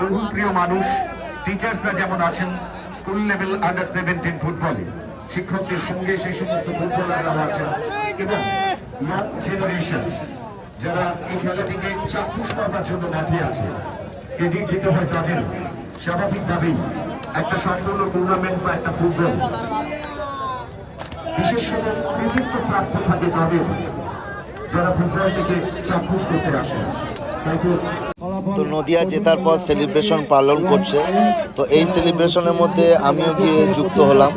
বহু প্রিয় মানুষ টিচার্সরা যেমন আছেন স্কুল লেভেল আন্ডার 17 ফুটবলে, শিক্ষকদের সঙ্গে সেই সমস্ত ফুটবলাররাও আছেন এবং ইয়াং জেনারেশন যারা এই খেলাটিকে চাক্ষুষ করবার জন্য মাঠে আছে, ক্রেডিট দিতে হয় তাদের। স্বাভাবিকভাবেই একটা সম্পূর্ণ টুর্নামেন্ট বা একটা ফুটবল বিশেষ করে কৃতিত্ব প্রাপ্ত থাকে তাদের, যারা ফুটবলটিকে চাক্ষুষ করতে আসে। তো নদিয়া জেতার পর সেলিব্রেশন পালন করছে, তো এই সেলিব্রেশনের মধ্যে আমিও গিয়ে যুক্ত হলাম।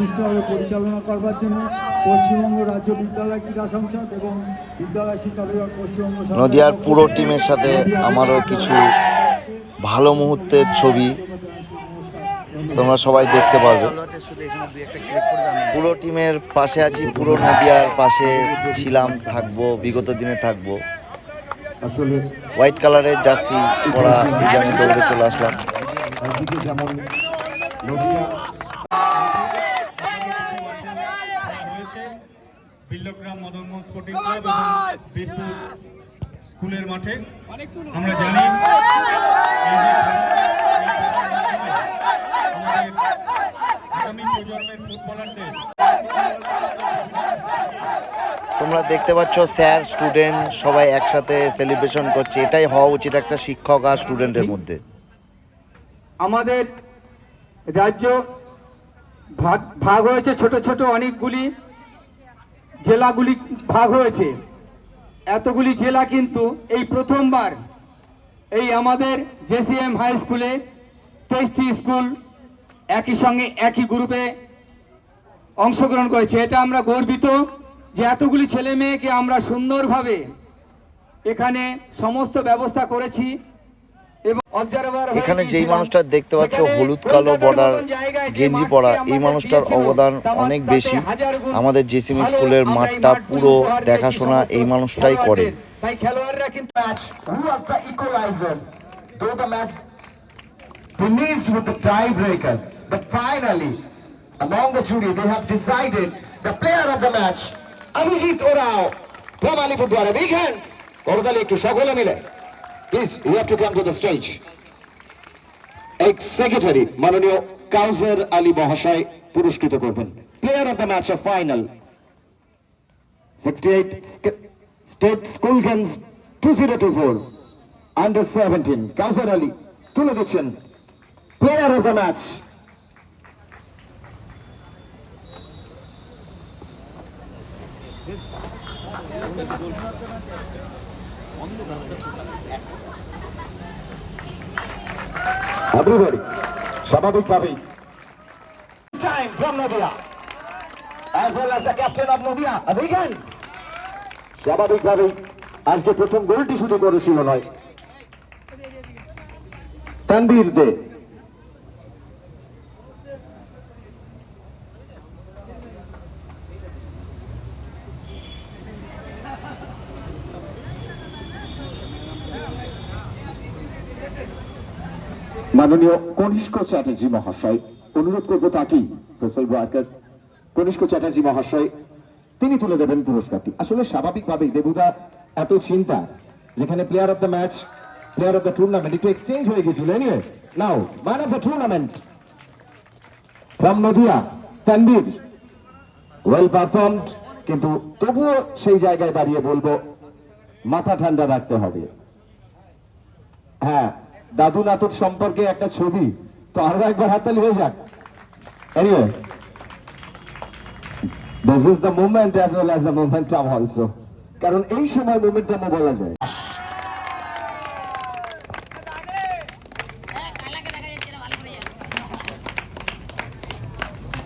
পরিচালনা করবার জন্য পশ্চিমবঙ্গ রাজ্য বিদ্যালয় ক্রীড়া সংসদ এবং বিদ্যালয় শিক্ষা বিভাগ পশ্চিমবঙ্গ নদিয়ার পুরো টিমের সাথে আমারও কিছু ভালো মুহূর্তের ছবি তোমরা সবাই দেখতে পারবে। পুরো টিমের পাশে আছি, পুরো নদিয়ার পাশে ছিলাম, থাকবো, বিগত দিনে থাকবো। হোয়াইট কালারের জার্সি পরা এই যে আমি দৌড়ে চলে আসলাম। বিল্লগ্রাম মদন মোহন স্পোর্টিং ক্লাব এবং বীরপুর স্কুলের মাঠে আমরা জানি আগামী প্রজন্মের ফুটবলারদের তোমরা দেখতে পাচ্ছ স্যার স্টুডেন্ট সবাই একসাথে সেলিব্রেশন করছে। এটাই হওয়া উচিত একটা শিক্ষক আর স্টুডেন্টের মধ্যে। আমাদের রাজ্য ভাগ হয়েছে, ছোট ছোট অনেকগুলি জেলাগুলি ভাগ হয়েছে। এতগুলি জেলা কিন্তু এই প্রথমবার এই আমাদের জেসিএম হাই স্কুলে 23টি স্কুল একই সঙ্গে একই গ্রুপে অংশগ্রহণ করেছে। এটা আমরা গর্বিত যে এতগুলি ছেলে মেয়েকে আমরা সুন্দরভাবে এখানে সমস্ত ব্যবস্থা করেছি। এখানে যেই মানুষটা দেখতে পাচ্ছ হলুদ কালো বর্ডার গেঞ্জি পরা, এই মানুষটার অবদান অনেক বেশি। আমাদের জেসিএম স্কুলের মাঠটা পুরো দেখাশোনা এই মানুষটাই করে। তাই খেলোয়াড়রা কিন্তু finished with the tiebreaker, but finally among the jury they have decided the player of the match, Abhijit Orao from Alipurduar. Big hands korotali ekটু সকলে মিলে please, you have to come to the stage. Ex-secretary মাননীয় কাউসার আলী মহাশয় পুরস্কৃত করবেন player of the match of final 68 state school games 2024 under 17 কাউসার আলী তুলে দিচ্ছেন player of the match. Everybody, স্বাভাবিকভাবেই time from Nadia as well as the captain of Nadia, a big hands. স্বাভাবিকভাবেই আজকে প্রথম গোলটি শুরু করেছিল নয় তানভীর দে। মাননীয় কনিষ্ক চ্যাটার্জি মহাশয়, অনুরোধ করবো তাকেই, সোশ্যাল ওয়ার্কার কনিষ্ক চ্যাটার্জি মহাশয়, তিনি তুলে দেবেন পুরস্কারটি। আসলে স্বাভাবিকভাবেই দেবুদা এত চিন্তা, যেখানে player of the match, player of the tournament একটু এক্সচেঞ্জ হয়ে গেছিল। Anyway now man of the tournament from Nadia Tanvir, well performed. কিন্তু তবুও সেই জায়গায় দাঁড়িয়ে বলবো মাথা ঠান্ডা রাখতে হবে। হ্যাঁ, দাদু নাতুর সম্পর্কে একটা ছবি, তো আরো একবার হাততালি হয়ে যাক। Anyway this is the movement as well as the momentum also, কারণ এই সময় মোমেন্টামও বলা যায়।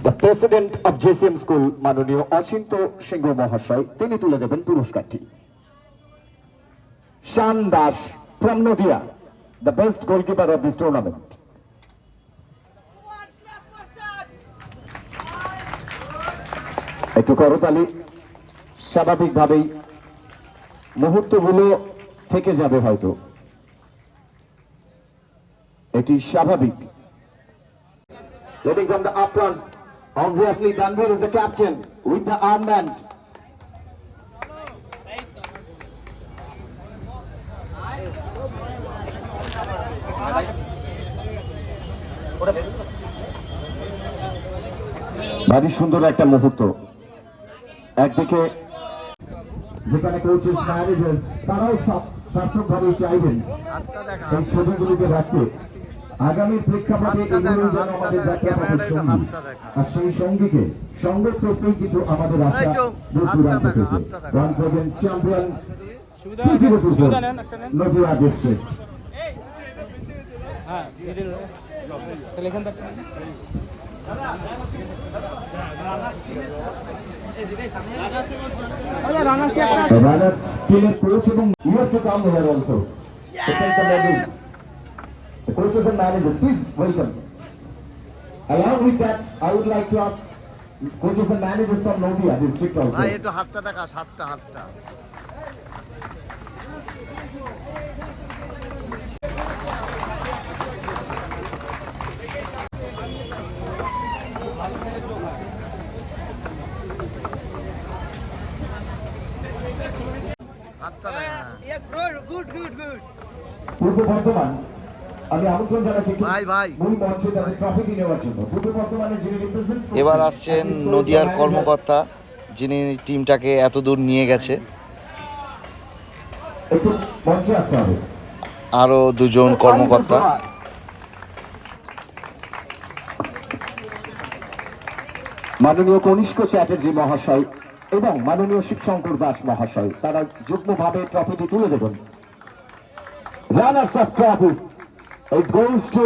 The president of JCM School, মাননীয় অচিন্ত সিংহ মহাশয়, তিনি তুলে দেবেন পুরস্কারটি। শান Das from Nadia, the best goalkeeper of this tournament. একটু করতালি, স্বাভাবিকভাবেই মুহূর্তগুলো থেকে যাবে হয়তো, এটি স্বাভাবিক। Leading from the up front, obviously Tanvir is the captain with the armband. ভারী সুন্দর একটা মুহূর্ত। একদিকে যেখানে কোচেস ম্যানেজার্স তারাও সার্থকভাবে চাইবেন এই ছবিগুলিকে রাখতে, আগামীর প্রেক্ষাপটে এগুলো যেন আমাদের যাত্রাপথের সঙ্গী, আর সেই সঙ্গীকে সঙ্গ করতেই কিন্তু আমাদের আশা দূর দূরান্ত থেকে। Once again champion Nadia district. Runners team coach এবং you have to come here also to take the medals. The coaches and managers, please welcome. Along with that, I would like to ask coaches and managers from Nodia district also. ভাই একটু হাতটা দেখা, হাতটা পূর্ব বর্ধমান, আমি আমন্ত্রণ জানাচ্ছি ভাই। মূল মঞ্চে তাদের ট্রফিটি নেওয়ার জন্য। পূর্ব বর্ধমানের যিনি রিপ্রেজেন্ট এবার আসছেন নদিয়ার কর্মকর্তা, যিনি টিমটাকে এত দূর নিয়ে গেছে। একটু মঞ্চে আসতে হবে। আরও দুজন কর্মকর্তা। মাননীয় কনিষ্ক চ্যাটার্জি মহাশয় এবং মাননীয় শিবশঙ্কর দাস মহাশয় তারা যুগ্মভাবে ট্রফিটি তুলে দেবেন। Runners of trophy, it goes to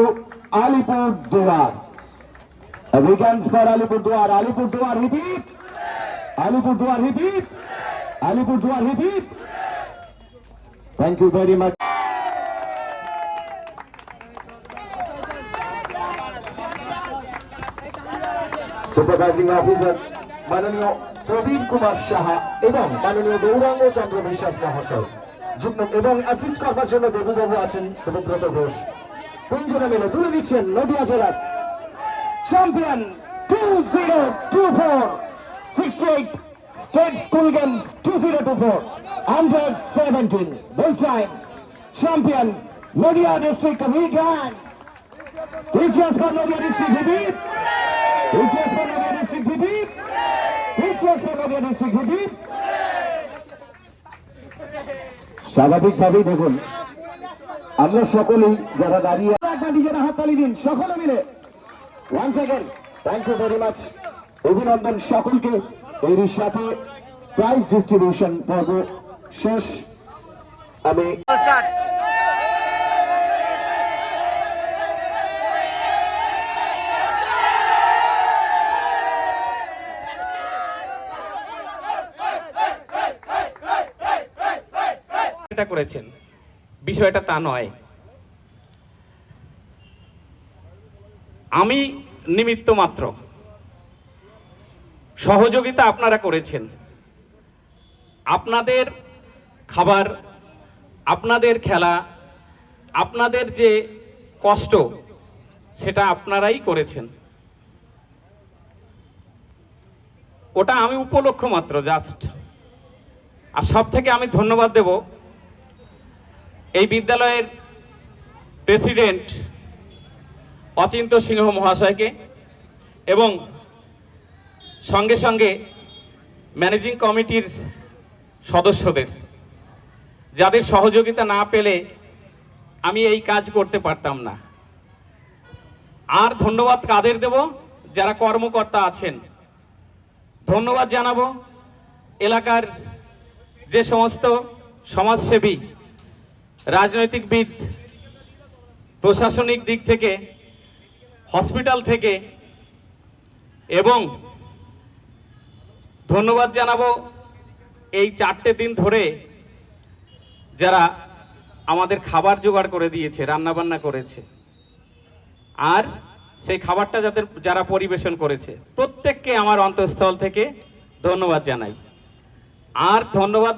Alipurduar. Weekends for Alipurduar. Alipurduar repeat. Alipurduar repeat. Alipurduar repeat. Thank you very much. Supervising officer মাননীয় প্রবীণ কুমার সাহা এবং মাননীয় গৌরাঙ্গ চন্দ্র বিশ্বাস মহাশয় যুগ্ম এবং অ্যাসিস্ট করবার জন্য দেবুবাবু আছেন দেবব্রত ঘোষ। তিনজনে মিলে তুলে দিচ্ছেন নদিয়া জেলার champion 2024 68 state school games 2024 under 17 this time champion Nodia district weekends. Teachers for Nodia district repeat. Teachers for Nodia district repeat. Teachers for Nodia district repeat. স্বাভাবিকভাবেই দেখুন আমরা সকলেই যারা দাঁড়িয়ে নিজেরা হাততালি দিন সকলে মিলে। Once again thank you very much, অভিনন্দন সকলকে। এরই সাথে প্রাইজ ডিস্ট্রিবিউশন পর্ব শেষ। আমি এটা করেছেন, বিষয়টা তা নয়। আমি নিমিত্ত মাত্র, সহযোগিতা আপনারা করেছেন। আপনাদের খাবার, আপনাদের খেলা, আপনাদের যে কষ্ট সেটা আপনারাই করেছেন। ওটা আমি উপলক্ষ মাত্র, জাস্ট। আর সব থেকে আমি ধন্যবাদ দেব এই বিদ্যালয়ের প্রেসিডেন্ট অচিন্ত সিংহ মহাশয়কে এবং সঙ্গে সঙ্গে ম্যানেজিং কমিটির সদস্যদের, যাদের সহযোগিতা না পেলে আমি এই কাজ করতে পারতাম না। আর ধন্যবাদ কাদের দেব? যারা কর্মকর্তা আছেন। ধন্যবাদ জানাবো এলাকার যে সমস্ত সমাজসেবী, রাজনৈতিকবিদ, প্রশাসনিক দিক থেকে, হসপিটাল থেকে, এবং ধন্যবাদ জানাবো এই 4টে দিন ধরে যারা আমাদের খাবার জোগাড় করে দিয়েছে, রান্নাবান্না করেছে, আর সেই খাবারটা যারা পরিবেশন করেছে, প্রত্যেককে আমার অন্তঃস্থল থেকে ধন্যবাদ জানাই। আর ধন্যবাদ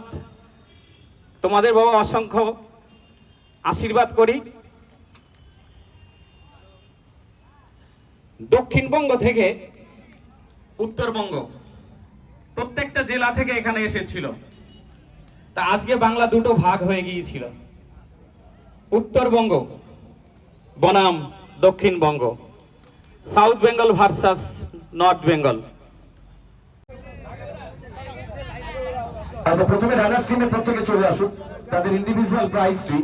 তোমাদের বাবা, অসংখ্য আশীর্বাদ করি। দক্ষিণবঙ্গ থেকে উত্তরবঙ্গ প্রত্যেকটা জেলা থেকে এখানে এসেছিল। তা আজকে বাংলা দুটো ভাগ হয়ে গিয়েছিল, উত্তরবঙ্গ বনাম Dakshinbanga, south Bengal versus north Bengal. আচ্ছা, প্রথমে রানার্স টিমে প্রত্যেকে চলে আসুন, তাদের ইন্ডিভিজুয়াল প্রাইজটি।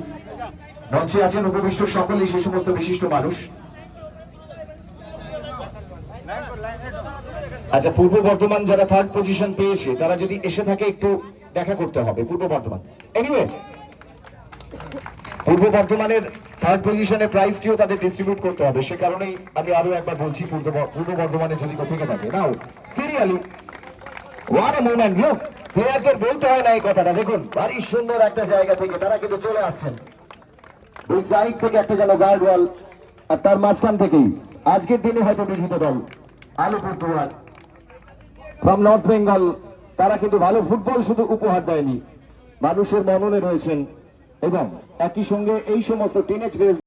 মঞ্চে আছেন উপবিষ্ট সকলেই সেই সমস্ত বিশিষ্ট মানুষ। আচ্ছা, পূর্ব বর্ধমান যারা থার্ড পজিশন পেয়েছে তারা যদি এসে থাকে একটু দেখা করতে হবে। পূর্ব বর্ধমান, এনিওয়ে পূর্ব বর্ধমানের থার্ড পজিশনের প্রাইজটিও তাদের ডিস্ট্রিবিউট করতে হবে। সে কারণেই আমি আরো একবার বলছি, পূর্ব বর্ধমানে যদি কোথাও থাকে নাও সিরিয়ালি ওয়ান এ মুভমেন্ট। লোক প্লেয়ারদের বলতে হয় না এই কথাটা। দেখুন ভারী সুন্দর একটা জায়গা থেকে তারা কিন্তু চলে আসছেন, দুই সাইড থেকে একটা যেন গার্ড ওয়াল, আর তার মাঝখান থেকেই আজকের দিনে হয়তো বিজিত দল আলিপুরদুয়ার ফ্রম নর্থ বেঙ্গল, তারা কিন্তু ভালো ফুটবল শুধু উপহার দেয়নি, মানুষের মননে রয়েছেন। এবং একই সঙ্গে এই সমস্ত টিনেজ বেস